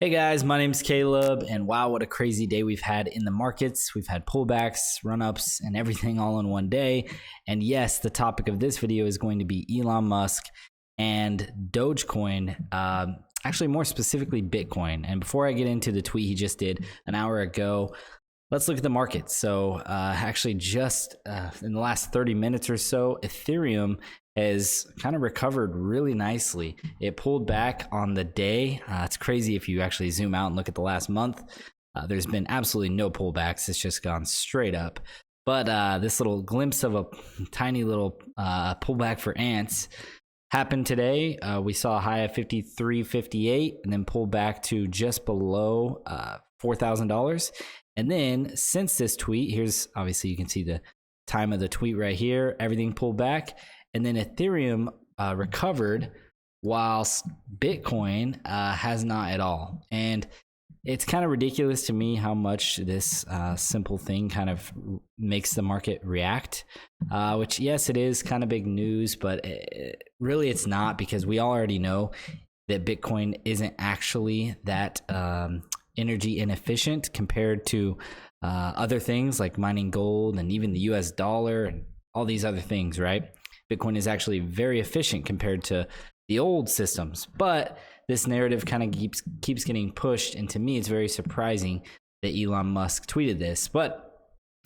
Hey guys, my name's Caleb, and wow, what a crazy day we've had in the markets. We've had pullbacks, run-ups, and everything all in one day. And yes, the topic of this video is going to be Elon Musk and Dogecoin, actually more specifically Bitcoin. And before I get into the tweet he just did an hour ago, let's look at the market. So actually just in the last 30 minutes or so, Ethereum has kind of recovered really nicely. It pulled back on the day. It's crazy if you actually zoom out and look at the last month. There's been absolutely no pullbacks. It's just gone straight up. But this little glimpse of a tiny little pullback for ants happened today. We saw a high of 53.58 and then pulled back to just below $4,000. And then since this tweet, here's obviously you can see the time of the tweet right here. Everything pulled back. And then Ethereum recovered whilst Bitcoin has not at all. And it's kind of ridiculous to me how much this simple thing kind of makes the market react, which, yes, it is kind of big news, but really it's not, because we all already know that Bitcoin isn't actually that energy inefficient compared to other things like mining gold and even the US dollar and all these other things, right? Bitcoin is actually very efficient compared to the old systems, but this narrative kind of keeps getting pushed, and to me it's very surprising that Elon Musk tweeted this. But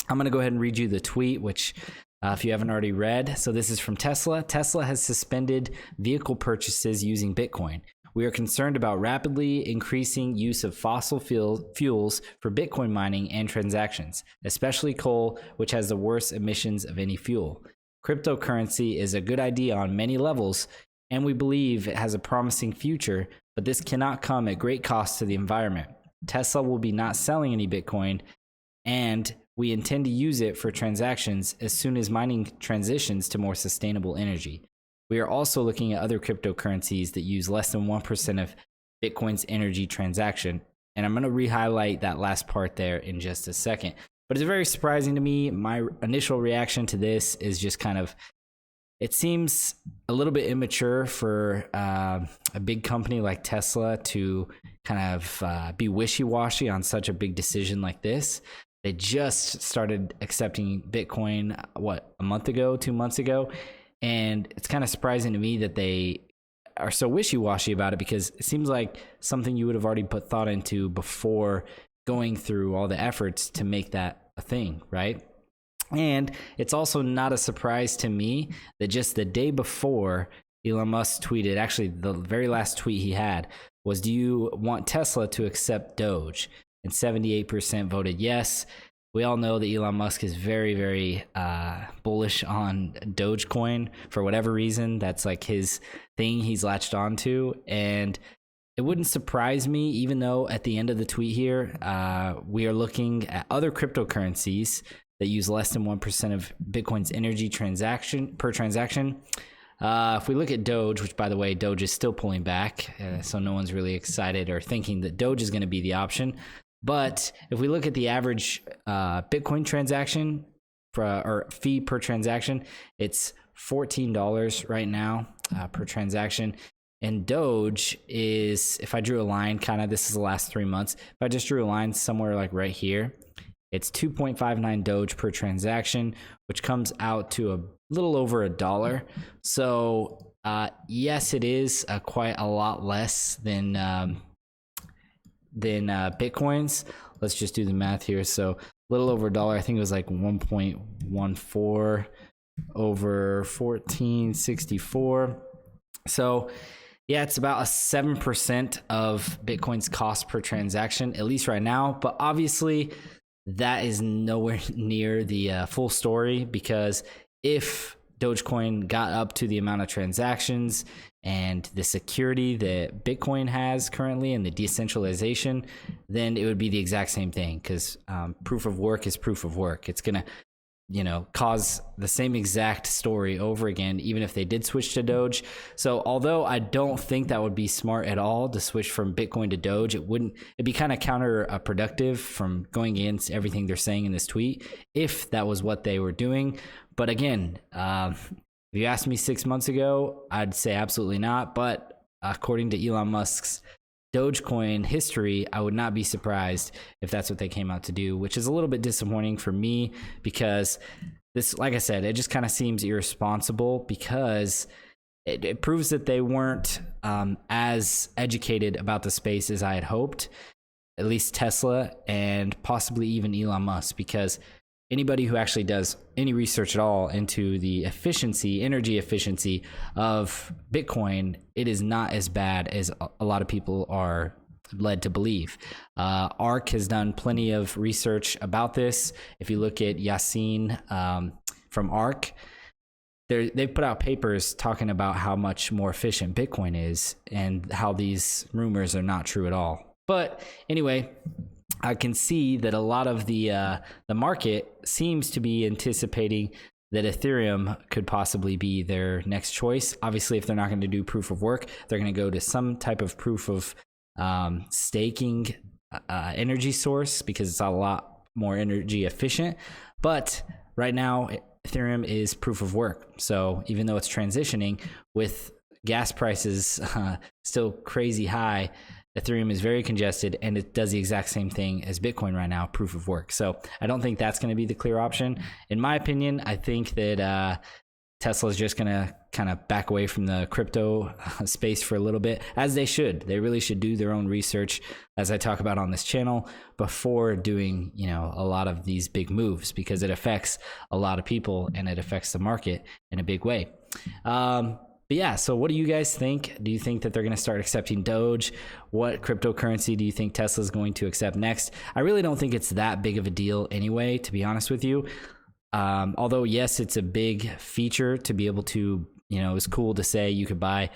I'm going to go ahead and read you the tweet, which if you haven't already read. So this is from Tesla. Tesla has suspended vehicle purchases using Bitcoin. We are concerned about rapidly increasing use of fossil fuels for Bitcoin mining and transactions, especially coal, which has the worst emissions of any fuel. Cryptocurrency is a good idea on many levels, and we believe it has a promising future, but this cannot come at great cost to the environment. Tesla will be not selling any Bitcoin, and we intend to use it for transactions as soon as mining transitions to more sustainable energy. We are also looking at other cryptocurrencies that use less than 1% of Bitcoin's energy transaction, and I'm going to re-highlight that last part there in just a second. But it's very surprising to me. My initial reaction to this is just kind of, it seems a little bit immature for a big company like Tesla to kind of be wishy-washy on such a big decision like this. They just started accepting Bitcoin, a month ago, 2 months ago? And it's kind of surprising to me that they are so wishy-washy about it, because it seems like something you would have already put thought into before going through all the efforts to make that a thing, right? And it's also not a surprise to me that just the day before Elon Musk tweeted, actually the very last tweet he had was, do you want Tesla to accept Doge? And 78% voted yes. We all know that Elon Musk is very, very bullish on Dogecoin for whatever reason. That's like his thing he's latched onto. And it wouldn't surprise me, even though at the end of the tweet here, we are looking at other cryptocurrencies that use less than 1% of Bitcoin's energy per transaction. If we look at Doge, which by the way, Doge is still pulling back, so no one's really excited or thinking that Doge is going to be the option. But if we look at the average Bitcoin transaction or fee per transaction, it's $14 right now per transaction. And Doge is, if I drew a line, kind of, this is the last 3 months, if I just drew a line somewhere like right here, it's 2.59 Doge per transaction, which comes out to a little over $1. So yes, it is quite a lot less than Bitcoin's. Let's just do the math here. So a little over $1. I think it was like 1.14 over 1464. So yeah, it's about a 7% of Bitcoin's cost per transaction, at least right now. But obviously, that is nowhere near the full story, because if Dogecoin got up to the amount of transactions and the security that Bitcoin has currently and the decentralization, then it would be the exact same thing, because proof of work is proof of work. It's going to cause the same exact story over again, even if they did switch to Doge. So although I don't think that would be smart at all to switch from Bitcoin to Doge, it'd be kind of counterproductive from going against everything they're saying in this tweet if that was what they were doing. But again, if you asked me 6 months ago, I'd say absolutely not. But according to Elon Musk's Dogecoin history, I would not be surprised if that's what they came out to do, which is a little bit disappointing for me because this, like I said, it just kind of seems irresponsible because it proves that they weren't as educated about the space as I had hoped, at least Tesla and possibly even Elon Musk, because anybody who actually does any research at all into the efficiency, energy efficiency of Bitcoin, it is not as bad as a lot of people are led to believe. ARK has done plenty of research about this. If you look at Yassine from ARK, they've put out papers talking about how much more efficient Bitcoin is and how these rumors are not true at all. But anyway, I can see that a lot of the market seems to be anticipating that Ethereum could possibly be their next choice. Obviously, if they're not going to do proof of work, they're going to go to some type of proof of staking energy source because it's a lot more energy efficient. But right now, Ethereum is proof of work. So even though it's transitioning with gas prices still crazy high, Ethereum is very congested and it does the exact same thing as Bitcoin right now, proof of work. So I don't think that's going to be the clear option. In my opinion, I think that Tesla is just going to kind of back away from the crypto space for a little bit, as they should. They really should do their own research, as I talk about on this channel, before doing, a lot of these big moves, because it affects a lot of people and it affects the market in a big way. But yeah, so what do you guys think? Do you think that they're going to start accepting Doge? What cryptocurrency do you think Tesla is going to accept next? I really don't think it's that big of a deal anyway, to be honest with you. Although, yes, it's a big feature to be able to, it's cool to say you could buy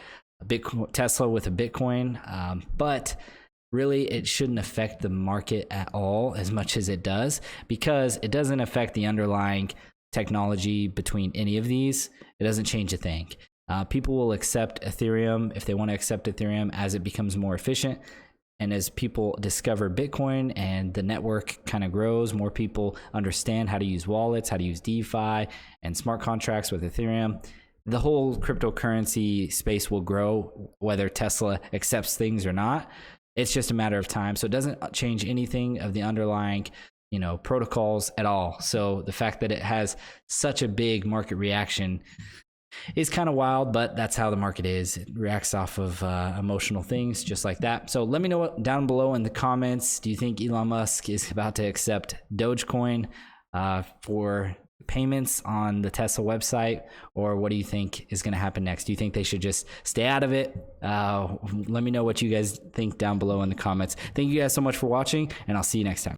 a Tesla with a Bitcoin, but really it shouldn't affect the market at all as much as it does, because it doesn't affect the underlying technology between any of these. It doesn't change a thing. People will accept Ethereum if they want to accept Ethereum as it becomes more efficient. And as people discover Bitcoin and the network kind of grows, more people understand how to use wallets, how to use DeFi and smart contracts with Ethereum. The whole cryptocurrency space will grow, whether Tesla accepts things or not. It's just a matter of time. So it doesn't change anything of the underlying protocols at all. So the fact that it has such a big market reaction is kind of wild, but that's how the market is. It reacts off of emotional things just like that. So let me know down below in the comments. Do you think Elon Musk is about to accept Dogecoin for payments on the Tesla website, or what do you think is going to happen next? Do you think they should just stay out of it? Let me know what you guys think down below in the comments. Thank you guys so much for watching, and I'll see you next time.